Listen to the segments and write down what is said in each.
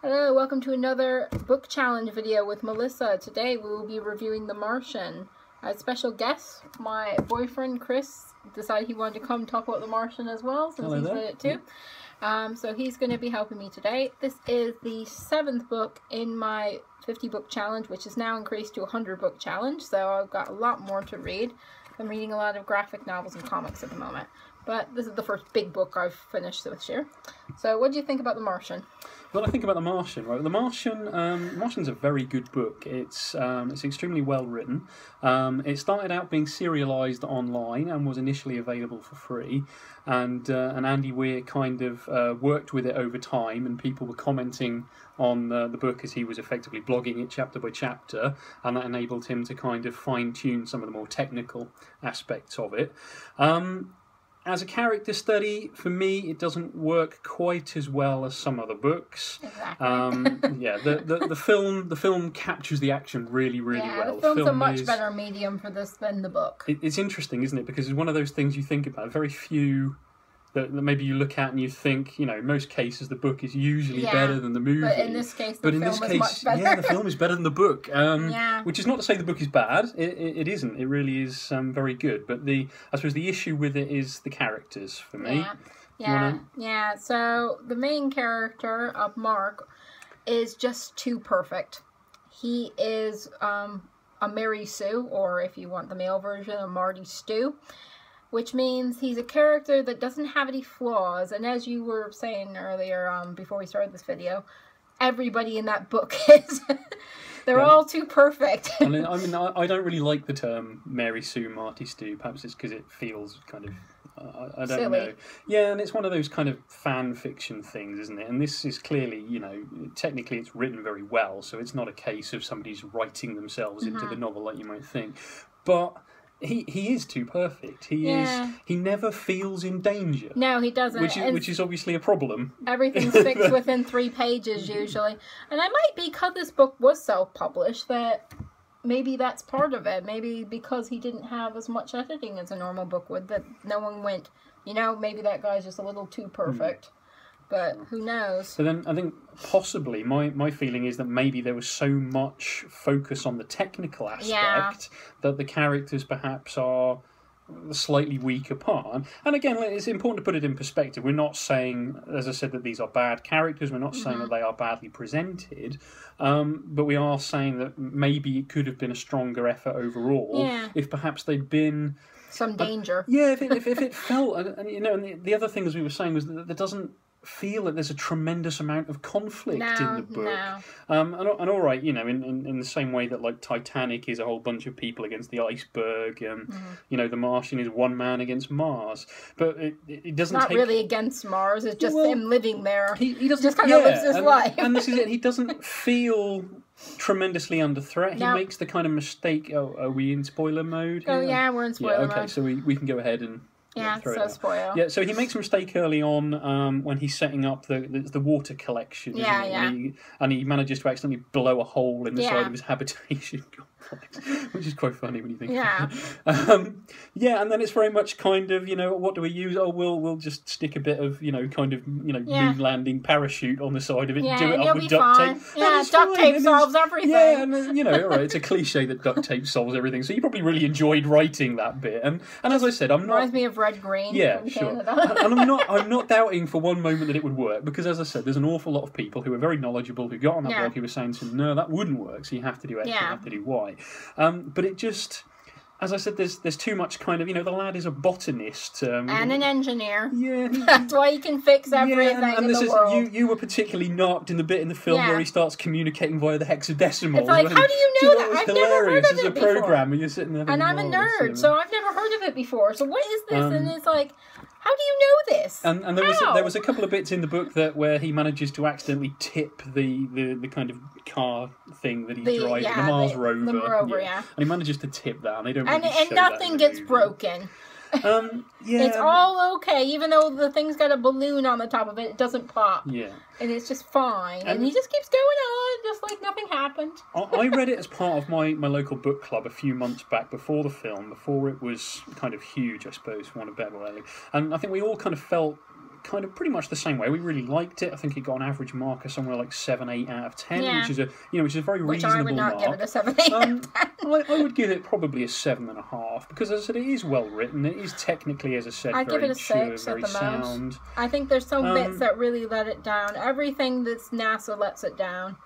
Hello, welcome to another book challenge video with Melissa. Today we will be reviewing The Martian. As special guest, my boyfriend Chris decided he wanted to come talk about The Martian as well, since he's read it too. So he's going to be helping me today. This is the 7th book in my 50 book challenge, which is now increased to a 100 book challenge, so I've got a lot more to read. I'm reading a lot of graphic novels and comics at the moment, but this is the first big book I've finished this year. So what do you think about The Martian? What I think about The Martian, right? The Martian's a very good book. It's extremely well written. It started out being serialised online and was initially available for free. And Andy Weir kind of worked with it over time, and people were commenting on the book as he was effectively blogging it chapter by chapter, and that enabled him to kind of fine-tune some of the more technical aspects of it. As a character study, for me, it doesn't work quite as well as some other books. Exactly. Yeah, the film captures the action really well. The film's a much better medium for this than the book. It's interesting, isn't it? Because it's one of those things you think about. Very few that maybe you look at and you think, in most cases the book is usually better than the movie. But in this case, the film is much better. Yeah, the film is better than the book. Which is not to say the book is bad. It isn't. It really is very good. But I suppose the issue with it is the characters for me. Yeah. So the main character of Mark is just too perfect. He is a Mary Sue, or if you want the male version, a Marty Stew. Which means he's a character that doesn't have any flaws. And as you were saying earlier, before we started this video, everybody in that book is... They're all too perfect. I mean, I don't really like the term Mary Sue, Marty Stew. Perhaps it's because it feels kind of... I don't know. Yeah, and it's one of those kind of fan fiction things, isn't it? And this is clearly, technically it's written very well, so it's not a case of somebody's writing themselves into the novel like you might think. But... He is too perfect. He never feels in danger. No, he doesn't. Which is obviously a problem. Everything's fixed within 3 pages usually. And I might be, because this book was self-published, that maybe that's part of it. Maybe because he didn't have as much editing as a normal book would, that no one went, maybe that guy's just a little too perfect. But who knows? So then I think possibly my feeling is that maybe there was so much focus on the technical aspect that the characters perhaps are a slightly weaker part. And again, it's important to put it in perspective. We're not saying, as I said, that these are bad characters. We're not saying that they are badly presented. But we are saying that maybe it could have been a stronger effort overall if perhaps they'd been... some danger. If it felt... And the other thing, as we were saying, was that there doesn't feel that there's a tremendous amount of conflict in the book. And all right, in the same way that like Titanic is a whole bunch of people against the iceberg, The Martian is one man against Mars, but it doesn't. Not really against Mars. It's just him living there. He just kind of lives his life. And this is it. He doesn't feel tremendously under threat. He makes the kind of mistake. Are we in spoiler mode here? Oh yeah, we're in spoiler mode. Okay, so we can go ahead and. Spoil. Yeah, so he makes a mistake early on when he's setting up the water collection. And he manages to accidentally blow a hole in the side of his habitation complex, which is quite funny when you think about it. And then it's very much kind of, what do we use? Oh, we'll just stick a bit of, moon landing parachute on the side of it and do it up with duct tape. Yeah, duct tape solves everything. Yeah, and all right, it's a cliche that duct tape solves everything, so you probably really enjoyed writing that bit. And as I said, I'm not... Reminds me of Red Green from Canada. And I'm not doubting for one moment that it would work, because as I said, there's an awful lot of people who are very knowledgeable who got on that blog who were saying to them, no, that wouldn't work, so you have to do X, you have to do Y. But it just, as I said, there's too much kind of, the lad is a botanist. And an engineer. Yeah. That's why he can fix everything in the world. You were particularly knocked in the bit in the film where he starts communicating via the hexadecimal. It's like, how do you know that? I've never heard of it before. Program, and you're sitting there and I'm a nerd, so I've never heard of it before. So what is this? And it's like... how do you know this? And there was a couple of bits in the book where he manages to accidentally tip the kind of car thing that he's driving, the Mars rover. The rover, And he manages to tip that, and they don't really and nothing gets broken. It's all okay, even though the thing's got a balloon on the top of it, it doesn't pop. Yeah. And it's just fine. And he just keeps going on, just like nothing happened. I read it as part of my local book club a few months back before the film, before it was kind of huge, I suppose, for want of a better word. And I think we all kind of felt kind of pretty much the same way. We really liked it. I think it got an average marker somewhere like 7, 8 out of 10, Yeah. which is a very Which reasonable I would not mark. give it a 7, 8 out of 10. I would give it probably a 7.5 because, as I said, it is well written. It is technically, as I said, I'd very give it a 6 very at the sound. most. I think there's some bits that really let it down. Everything that's NASA lets it down.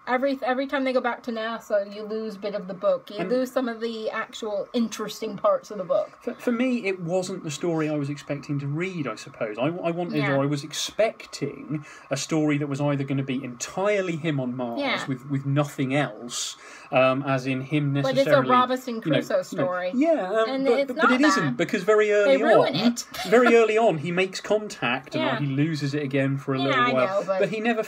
Every time they go back to NASA, you lose a bit of the book. You lose some of the actual interesting parts of the book. For me, it wasn't the story I was expecting to read, I suppose. I wanted, or I was expecting a story that was either going to be entirely him on Mars with nothing else, as in him necessarily... But it's a Robinson Crusoe story. But it isn't, because very early on, he makes contact and he loses it again for a little while. I know, but he never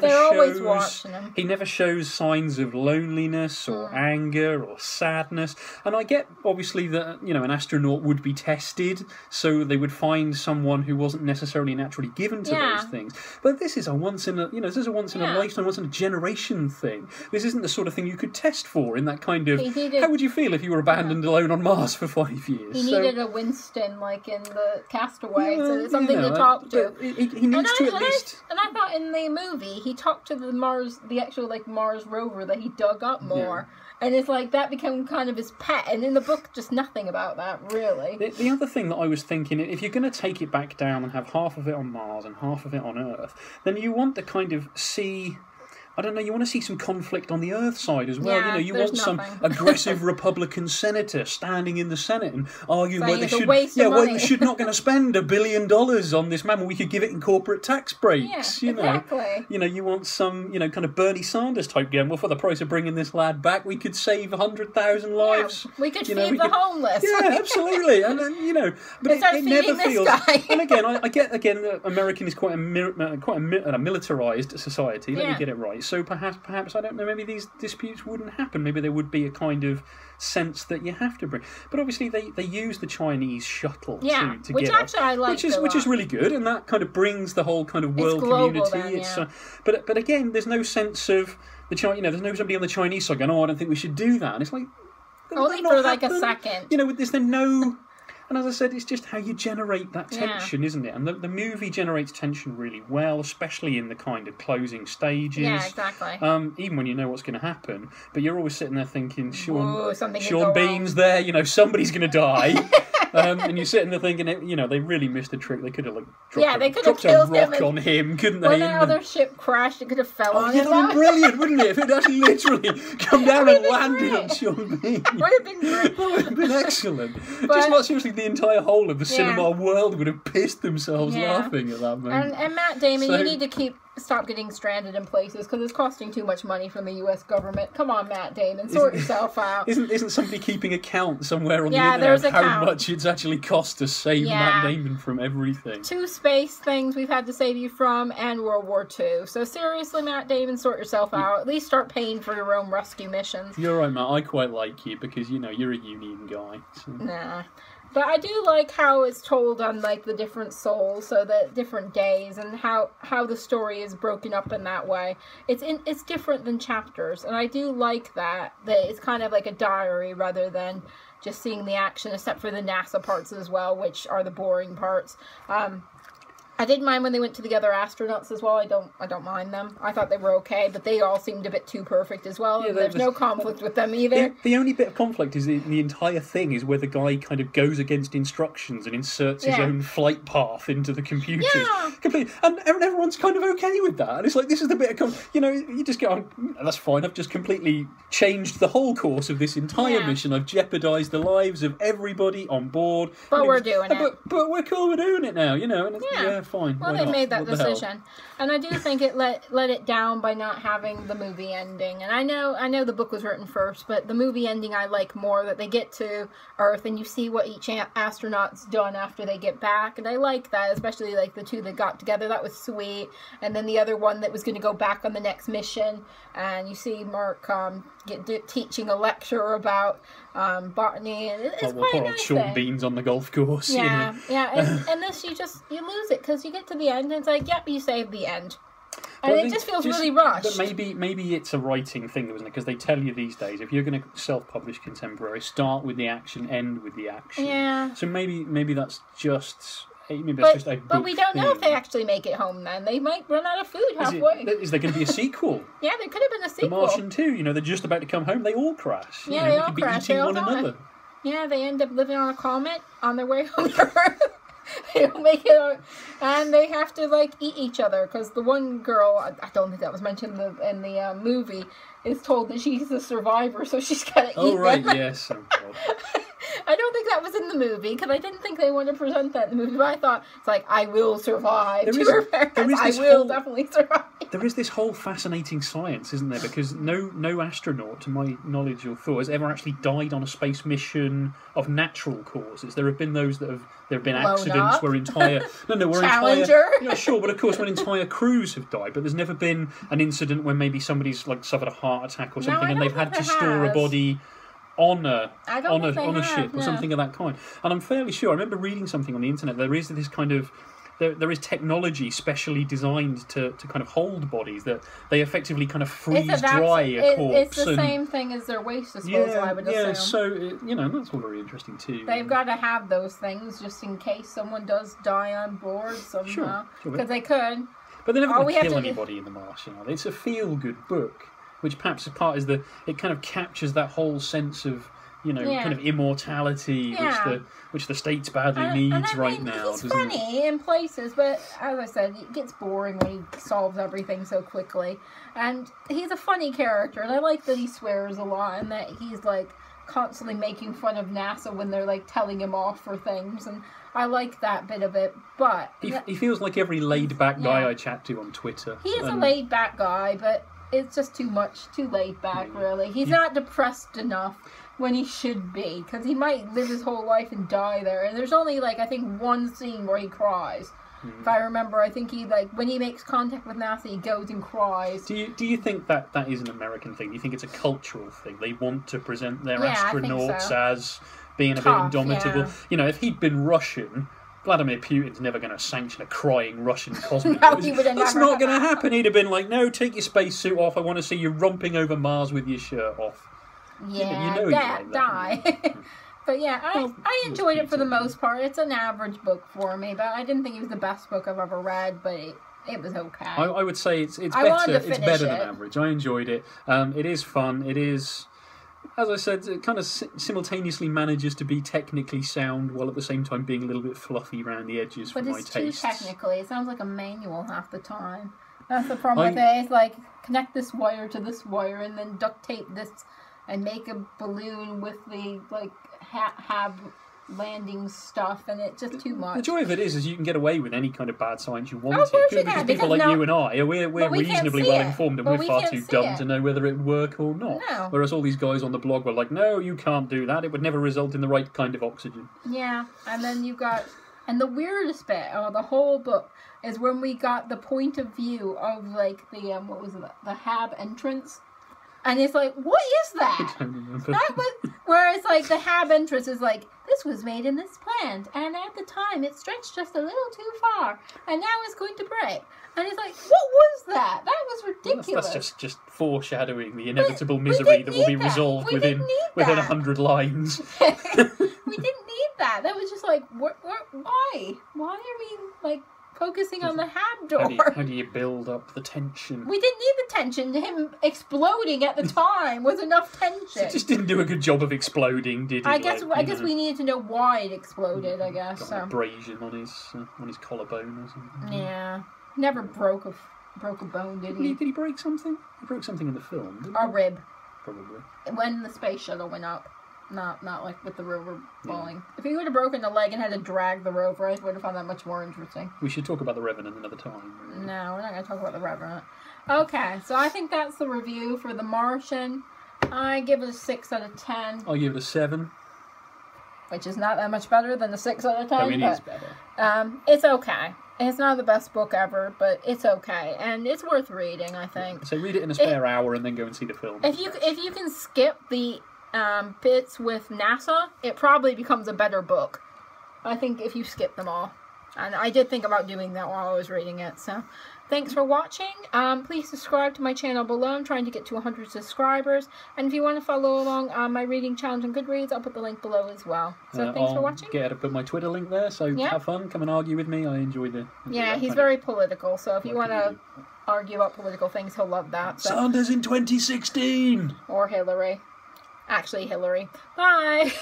always watching him. He never shows signs of loneliness or anger or sadness. And I get, obviously, that an astronaut would be tested, so they would find someone who wasn't necessarily naturally given to those things. But this is a once in a lifetime, once in a generation thing. This isn't the sort of thing you could test for in that kind of... How would you feel if you were abandoned alone on Mars for 5 years? He needed a Winston, like in the Castaway, so something to talk to. He needs to at least... And I thought in the movie, he talked to the actual Mars rover that he dug up more. And it's like that became kind of his pet. And in the book, just nothing about that, really. The other thing that I was thinking, if you're going to take it back down and have half of it on Mars and half of it on Earth, then you want to kind of see... I don't know, you want to see some conflict on the Earth side as well. Yeah, you want some aggressive Republican senator standing in the Senate and arguing why we should not going to spend $1 billion on this man when we could give it in corporate tax breaks. Yeah, exactly. You want some, kind of Bernie Sanders type game. Well, for the price of bringing this lad back, we could save 100,000 lives. Yeah, we could feed the homeless. Yeah, absolutely. And then, but it never feels. And again, I get that American is quite a militarized society. Let me get it right. So perhaps I don't know. Maybe these disputes wouldn't happen. Maybe there would be a kind of sense that you have to bring. But obviously, they use the Chinese shuttle to which get actually I like, which is really good, and that kind of brings the whole kind of world community. But again, there's no sense of the China. There's no somebody on the Chinese side going, "Oh, I don't think we should do that." And it's like only for like a second. There's no. And as I said, it's just how you generate that tension, isn't it? And the movie generates tension really well, especially in the kind of closing stages. Yeah, exactly. Even when you know what's going to happen. But you're always sitting there thinking, Sean Bean's wrong. there, somebody's going to die. And you're sitting there thinking, they really missed a trick. They could have dropped a rock on him, couldn't they? When the other ship crashed, it could have fell on him. That would have been brilliant, wouldn't it? If it actually literally come down and landed on Sean Bean. Would have been great. That would have been excellent. Seriously, the entire whole of the cinema world would have pissed themselves laughing at that moment. And Matt Damon, you need to stop getting stranded in places because it's costing too much money from the U.S. government. Come on, Matt Damon, sort yourself out. Isn't somebody keeping a count somewhere on the internet of how much it's actually cost to save Matt Damon from everything? 2 space things we've had to save you from, and World War II. So seriously, Matt Damon, sort yourself out. At least start paying for your own rescue missions. You're right, Matt. I quite like you because you're a union guy. So. Nah. But I do like how it's told on the different souls, so the different days, and how the story is broken up in that way. It's different than chapters, and I do like that it's kind of like a diary rather than just seeing the action, except for the NASA parts as well, which are the boring parts. I didn't mind when they went to the other astronauts as well. I don't mind them. I thought they were okay, but they all seemed a bit too perfect as well. Yeah, there's no conflict with them either. The only bit of conflict is the entire thing is where the guy kind of goes against instructions and inserts his own flight path into the computers. Yeah. Completely. And everyone's kind of okay with that. And it's like, this is the bit of you just go, that's fine. I've just completely changed the whole course of this entire mission. I've jeopardised the lives of everybody on board. But we're doing it. But we're cool. We're doing it now. And fine. Well, they made that decision, and I do think it let it down by not having the movie ending. And I know the book was written first, but the movie ending I like more, that they get to Earth and you see what each astronaut's done after they get back, and I like that, especially the 2 that got together. That was sweet. And then the other one that was going to go back on the next mission, and you see Mark teaching a lecture about botany, and it's quite a nice Sean Bean's on the golf course. Yeah. And this you lose it because you get to the end and it's like, yep, you saved the end. And it just feels really rushed. But maybe it's a writing thing, isn't it? Because they tell you these days, if you're going to self-publish contemporary, start with the action, end with the action. Yeah. So maybe that's just maybe that's just a book but we don't know if thing. they actually make it home then. They might run out of food halfway. Is there going to be a sequel? Yeah, there could have been a sequel. The Martian 2, you know, they're just about to come home, they all crash. Yeah, you know, they all could be crash. eating They all one die. another. Yeah, they end up living on a comet on their way home to Earth. They don't make it out, and they have to like eat each other because the one girl, I don't think that was mentioned in the movie, is told that she's a survivor, so she's gotta eat them. Oh right, yes. Oh, God. I don't think that was in the movie because I didn't think they wanted to present that in the movie. But I thought it's like I will survive. I will definitely survive. There is this whole fascinating science, isn't there? Because no astronaut, to my knowledge or thought, has ever actually died on a space mission of natural causes. There have been those that there have been accidents where entire Challenger. Yeah, sure, but of course when entire crews have died, but there's never been an incident where maybe somebody's like suffered a heart attack or something, and they've had to store a body on a ship or something of that kind. And I'm fairly sure, I remember reading something on the internet, there is this kind of there is technology specially designed to kind of hold bodies that they effectively kind of freeze dry a corpse. It's the same thing as their waste disposal, I would assume. Yeah, so you know, that's all very interesting too. They've got to have those things just in case someone does die on board somehow, because they could. But they're never going to kill anybody in The Martian, are they? It's a feel-good book, which perhaps part is it kind of captures that whole sense of, you know, kind of immortality, which the states badly needs right now. He's funny in places, but as I said, it gets boring when he solves everything so quickly. And he's a funny character, and I like that he swears a lot, and that he's like constantly making fun of NASA when they're like telling him off for things, and I like that bit of it. But he feels like every laid-back guy I chat to on Twitter. He is a laid-back guy, but it's just too much, too laid back, really. He's not depressed enough when he should be, because he might live his whole life and die there. And there's only, like, I think one scene where he cries. If I remember, I think he, like, when he makes contact with NASA, he goes and cries. Do you think that is an American thing? Do you think it's a cultural thing? They want to present their astronauts as being a bit indomitable? Yeah. You know, if he'd been Russian, Vladimir Putin's never going to sanction a crying Russian cosmonaut. That's not going to happen. He'd have been like, no, take your spacesuit off. I want to see you romping over Mars with your shirt off. Yeah, you know die. But yeah, I enjoyed it for the most part. It's an average book for me, but I didn't think it was the best book I've ever read, but it was okay. I would say it's better. It's better than average. I enjoyed it. It is fun. It is, as I said, it kind of simultaneously manages to be technically sound while at the same time being a little bit fluffy around the edges for my tastes. But it's too technically. It sounds like a manual half the time. That's the problem with it. It's like, connect this wire to this wire and then duct tape this and make a balloon with the, like, have landing stuff, and it's just too much. The joy of it is you can get away with any kind of bad science you want of course you because can, people like you and I, we're reasonably well informed, and we're far too dumb to know whether it would work or not. No. Whereas all these guys on the blog were like, no, you can't do that. It would never result in the right kind of oxygen. Yeah, and then you got... And the weirdest bit of the whole book is when we got the point of view of, like, the, what was it, the Hab entrance. And it's like, what is that? I don't remember. Whereas, like, the Hab entrance is like, this was made in this plant, and at the time it stretched just a little too far, and now it's going to break. And it's like, what was that? That was ridiculous. That's just foreshadowing the inevitable misery that will be resolved within 100 lines. We didn't need that. That was just like, why? Why are we, like, focusing on the Hab door? How do you build up the tension? We didn't need the tension. Him exploding at the time was enough tension. It just didn't do a good job of exploding, did he? I guess we needed to know why it exploded. I guess got an abrasion on his collarbone or something. Yeah, never broke a bone, did he? Did he break something? He broke something in the film. Didn't a rib, probably. When the space shuttle went up. Not like with the rover falling. If he would have broken a leg and had to drag the rover, I would have found that much more interesting. We should talk about the Revenant another time. No, we're not going to talk about the Revenant. Okay, so I think that's the review for The Martian. I give it a 6 out of 10. I'll give it a 7. Which is not that much better than a 6 out of 10. I mean, it is better. It's okay. It's not the best book ever, but it's okay. And it's worth reading, I think. So read it in a spare hour and then go and see the film. If you can skip the... bits with NASA, it probably becomes a better book. I think if you skip them all. And I did think about doing that while I was reading it. So, thanks for watching. Please subscribe to my channel below. I'm trying to get to 100 subscribers. And if you want to follow along on my reading challenge on Goodreads, I'll put the link below as well. So, thanks for watching. I'll put my Twitter link there, so have fun. Come and argue with me. I enjoy the... Yeah, he's very political, so if you want to argue about political things, he'll love that. So. Sanders in 2016! Or Hillary. Actually, Hillary. Bye!